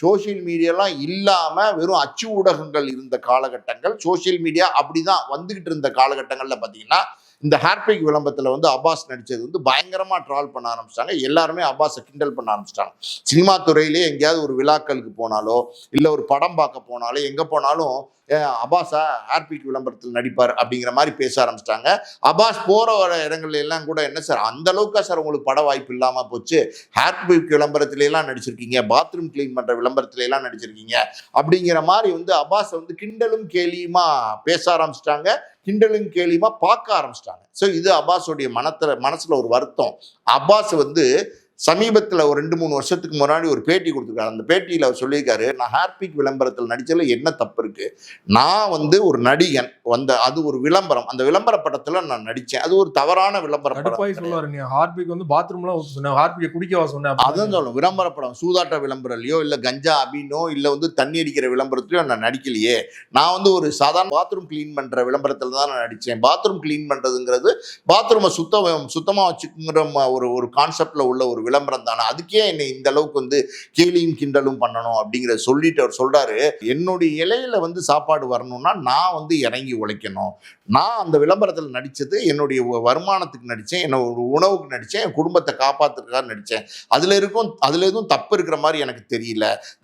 Social மீடியாலாம் இல்லாமல் வெறும் அச்சு ஊடகங்கள் இருந்த காலகட்டங்கள், சோசியல் மீடியா அப்படிதான் வந்துகிட்டு இருந்த காலகட்டங்களில் பார்த்தீங்கன்னா, இந்த ஹேர்பிக் விளம்பரத்தில் வந்து அப்பாஸ் நடித்தது வந்து பயங்கரமாக ட்ரால் பண்ண ஆரம்பிச்சிட்டாங்க. எல்லாருமே அப்பாஸை கிண்டல் பண்ண ஆரம்பிச்சிட்டாங்க. சினிமா துறையிலே எங்கேயாவது ஒரு விழாக்களுக்கு போனாலோ, இல்லை ஒரு படம் பார்க்க போனாலோ, எங்கே போனாலும் அப்பாஸா ஹேர்பிக் விளம்பரத்தில் நடிப்பார் அப்படிங்கிற மாதிரி பேச ஆரம்பிச்சிட்டாங்க. அப்பாஸ் போகிற வர இடங்கள்ல எல்லாம் கூட என்ன சார் அந்த அளவுக்கா சார் உங்களுக்கு பட வாய்ப்பு இல்லாமல் போச்சு, ஹேர்பிக் விளம்பரத்துல எல்லாம் நடிச்சிருக்கீங்க, பாத்ரூம் கிளீன் பண்ணுற விளம்பரத்துல எல்லாம் நடிச்சிருக்கீங்க அப்படிங்கிற மாதிரி வந்து அப்பாஸை வந்து கிண்டலும் கேலியுமா பேச ஆரம்பிச்சிட்டாங்க, கிண்டலும் கேலியுமா பார்க்க ஆரம்பிச்சிட்டாங்க. ஸோ இது அப்பாஸுடைய மனசுல ஒரு வருத்தம். அப்பாஸ் வந்து சமீபத்தில் ஒரு 2-3 வருஷத்துக்கு முன்னாடி ஒரு பேட்டி கொடுத்துருக்காரு. அந்த பேட்டியில் அவர் சொல்லியிருக்காரு, நான் ஹேர்பிக் விளம்பரத்தில் நடிச்சதுல என்ன தப்பு இருக்கு, நான் வந்து ஒரு நடிகன் அது ஒரு விளம்பரம், அந்த விளம்பர படத்தில் நான் நடித்தேன், அது ஒரு தவறான விளம்பர படம். சொல்லுவாரு, நீ ஹார்பிக் வந்து பாத்ரூம்லாம் சொன்ன, ஹார்பிக் குடிக்கவா சொன்ன, அதான் சொல்லணும். விளம்பர படம் சூதாட்ட விளம்பரலையோ இல்லை கஞ்சா அபினோ இல்லை வந்து தண்ணி அடிக்கிற விளம்பரத்துலையோ நான் நடிக்கலையே. நான் வந்து ஒரு சாதாரண பாத்ரூம் கிளீன் பண்ணுற விளம்பரத்தில் தான் நான் நடித்தேன். பாத்ரூம் கிளீன் பண்ணுறதுங்கிறது பாத்ரூமை சுத்தமாக வச்சுக்கிற ஒரு கான்செப்டில் உள்ள ஒரு விளம்பரம் தானே, அதுக்கே என்னை இந்த அளவுக்கு வந்து கேலியும் கிண்டலும் பண்ணணும் அப்படிங்கிறத சொல்லிட்டு அவர் சொல்றாரு, என்னுடைய இலையில வந்து சாப்பாடு வரணும்னா நான் வந்து இறங்கி உழைக்கணும். நான் அந்த விளம்பரத்தில் நடிச்சது என்னுடைய வருமானத்துக்கு நடித்தேன், என்னோட உணவுக்கு நடித்தேன், என் குடும்பத்தை காப்பாற்றுறதுக்காக நடித்தேன். அதில் எதுவும் தப்பு இருக்கிற மாதிரி எனக்கு தெரியல.